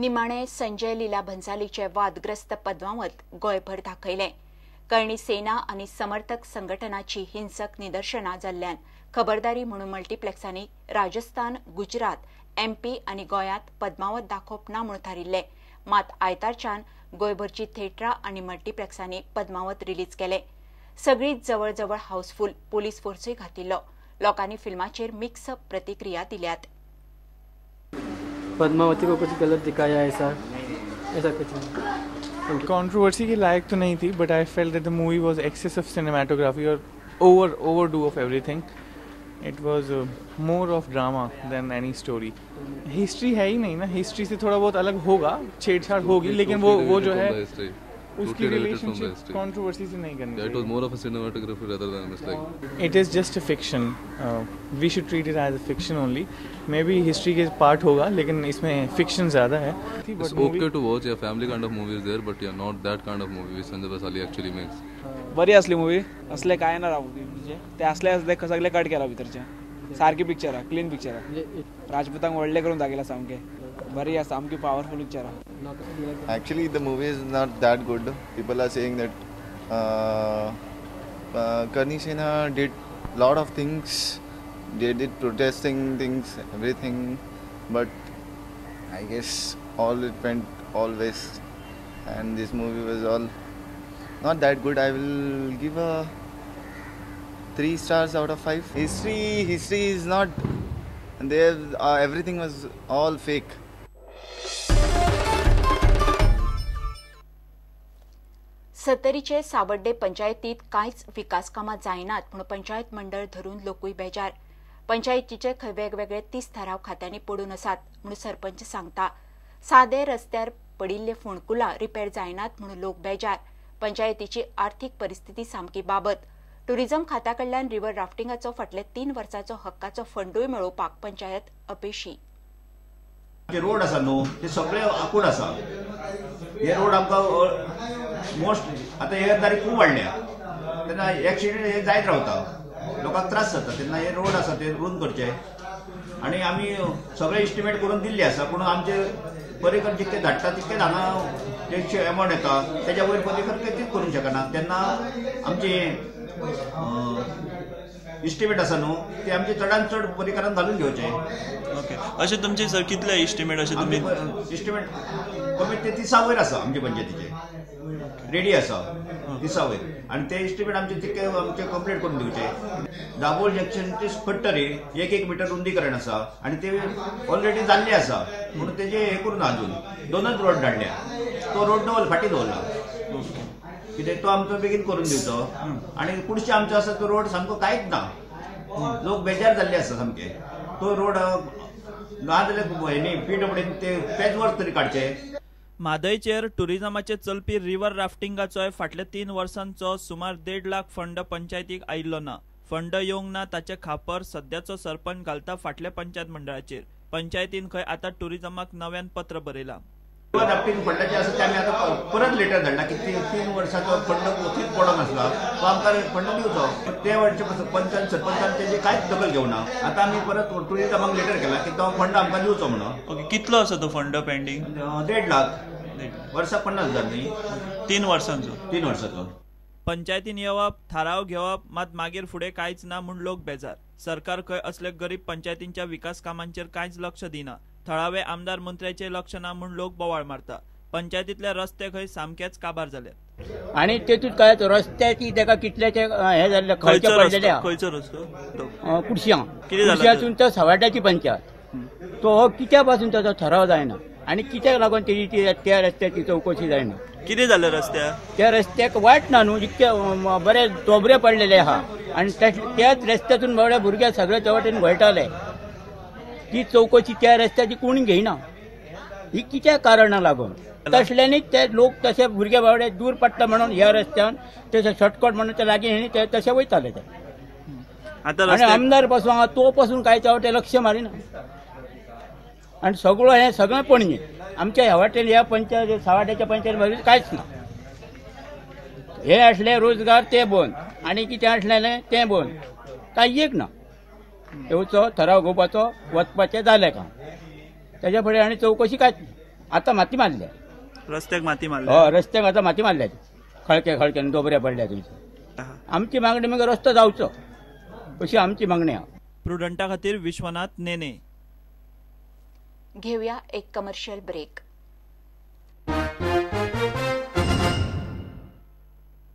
निमाणे संजय लीला भंसालीचे वादग्रस्त पद्मावत गोयभर दाखयले। कळणी सेना आनी समर्थक संघटनाची हिंसक निदर्शनां जाल्ल्यान खबरदारी म्हणून मल्टीप्लेक्सांनी राजस्थान, गुजरात, MP आनी गोंयांत पद्मावत दाखोवप ना म्हूण थारिल्ले। मात आयतारच्यान गोंयभरची थिएटरां आनी मल्टीप्लेक्सांनी पद्मावत रिलीज केले। सगळीच जवळ हाऊसफुल, पोलीस फोर्सूय घातिल्लो। लोकांनी फिल्माचेर मिक्स प्रतिक्रिया दिल्यात। पद्मावती को कुछ गलत दिखाया ऐसा कुछ कंट्रोवर्सी के लायक तो नहीं थी, but I felt that the movie was excess of cinematography और overdo of everything. It was more of drama than any story. History है ही नहीं ना, हिस्ट्री से थोड़ा बहुत अलग होगा, छेड़छाड़ होगी, लेकिन वो जो है उसकी रिलेशनशिप कंट्रोवर्सी से नहीं करनी। It was more of a cinematography rather than a mistake. It is just a fiction. We should treat it as a fiction only. Maybe history K part होगा, लेकिन इसमें fiction ज़्यादा है। It's okay to watch. Yeah, family kind of movie is there, but yeah, not that kind of movie which Sanjay Basali actually makes. बरी असली movie, असले काय ना राव ते असले सगळे कट केला भितरचे। सारकी पिक्चर आहे, क्लीन पिक्चर आहे। राजपूतांक व्हडले करून दाखयला सामके बरी आहे, सामकी पॉवरफुल पिक्चर आहे। Actually, the movie is not that good. People are saying that Karni Sena did lot of things. They did protesting things, everything, but I guess all it went all waste. And this movie was all not that good. I will give a 3 stars out of 5. History is not there. Everything was all fake. सत्तरीचे सावड्डे पंचायतीत कांयच विकास कामां जायनात म्हणून पंचायत मंडळ धरून लोकूय बेजार। पंचायतीचे वेगवेगळे 30 थाराव खात्यांनी पडून आसात म्हणून सरपंच सांगता। सादे रस्त्यार पडिल्ले फोंडकुलां रिपेर जायनात म्हणून लोक बेजार। पंचायतीची आर्थीक परिस्थिती सामकी बाबत। टुरिझम खात्या कडल्यान रिव्हर राफ्टिंगाचो फाटले 3 वर्सांचो हक्काचो फंडूय मेळोवपाक पंचायत अपेशी। रोड आसा न्हू ते सगळे आंकूड आसा। हे रोड आमकां मोस्ट आता येरादारी खूब वाडल्या तेन्ना एक्सिडेंट हे जायत रावता, लोकांक त्रास जाता। तेन्ना हे रोड आसा ते रुंद करचे आनी आमी सगळे इस्टिमेट करून दिल्ले आसा, पूण आमचे परीकर जितके धाडटा तितकेच हांगा तेचे अमावंट येता, तेच्या वयर परीकर कितें करूंक शकना। तेन्ना आमचे इस्टिमेट आसा न्हू ते आमचे चडांत चड परीकरान घालून घेवचे। ओके, अशें तुमचे सर कितले इस्टिमेट अशें तुमी इस्टिमेट कमीत ते 30 वयर आसा आमचे पंचायतीचे रेडी आसा 30 वयर, आनी ते इस्टिमेट आमचे तितके आमचे कंप्लीट करून दिवचे। दाबोळ जंक्शनचे फट्टरी 1 मीटर रुंदीकरण आसा आनी ते ऑलरेडी जाल्ले आसा, म्हणून तेजे हे करून अजून 2च रोड धाडल्या। तो रोड फाटी दवरला कित्याक तो आमचो बेगीन करून दिवचो, आनी पुढचे आमचो आसा तो रोड सामको कांयच ना। लोक बेजार जाल्ले आसा सामके। तो रोड ना जाल्यार PWD ते पेज वर्क तरी काडचे। म्हादयचेर टुरिझमाचे चलपी रिव्हर राफ्टिंगाचो फाटल्या 3 वर्सांचो सुमार 1.5 लाख फंड पंचायतीक आयिल्लो ना। फंड येवंक ना ताचे खापर सध्याचो सरपंच घालता फाटल्या पंचायत मंडळाचेर। पंचायतीन खंय आता टुरिझमाक नव्यान पत्र बरयला। रिव्हर राफ्टिंग फंडाचे आसा ते आमी आतां परत लेटर धाडला की 3 वर्साचो फंड कोचीत पडोंक आसला, तो आमकां फंड दिवचो। ते वर्षे पंचायत सरपंचान तेजी कांयच दखल घेवना। आतां आमी परत टुरिझमाक लेटर केला की तो फंड आमकां दिवचो म्हणून। ओके, कितलो आसा तो फंड पेंडिंग? 1.5 लाख वर्साक 50,000 न्ही, 3 वर्सांचो। 3 वर्साचो। पंचायतीन येवप, थाराव घेवप, मात मागीर फुडें कांयच ना म्हूण लोक बेजार। सरकार खंय असले गरीब पंचायतींच्या विकास कामांचेर कांयच लक्ष दिना। थळावे आमदार मंत्र्याचे लक्ष ना म्हूण लोक बोवाळ मारता। पंचायतीतले रस्ते खंय सामकेच काबार जाल्यात। आणि तेतूंत काय रस्त्याची तेका कितलेशे हे जाल्ले खर्च पडलेले खंयचो रस्तो? कुर्श्यातून तो सवाड्याची पंचायत तो कित्या पासून ताचो ठराव जायना आणि कित्याक लागून तेजी त्या रस्त्याची चौकशी जायना? कितें जालें रस्त्याक? त्या रस्त्याक वाट ना न्हू, जितके बरे तोबरे पडलेले आहा आणि त्याच रस्त्यातून बावड्या भुरगे सगळे चवटेन घोळटाले। ती चौकशी त्या रस्त्याची कोण घेयना, ही कित्या कारणां लागून? तसल्यांनीच ते लोक तसे भुरगे बावडे दूर पडटा म्हणून ह्या रस्त्यान तशें शॉर्टकट म्हणून ते लागीं ते तशें वयताले ते। आनी आमदार पासून हांगा तो पासून कांय चावटे लक्ष मारिना आनी हे सगळें पणजे आमच्या ह्या वाटेन ह्या पंचायत सावाड्याच्या पंचायत मध्ये कांयच ना। हे असले रोजगार ते बंद आनी कितें असलेलें तें बंद, कांय एक ना। येवचो ठराव घेवपाचो वचपाचें जालें काम, तेच्या फुडें आनी चौकशी कांयच ना। आता माती मारल्या रस्त्याक माती मारली हो रस्त्याक आता माती मारल्या खळक्यान दोबऱ्या पडल्या थंयसर आमची मागणी मग रस्तो जावचो अशी आमची मागणी आहा. प्रुडंटा खातीर विश्वनाथ नेने. घेऊया एक कमर्शियल ब्रेक.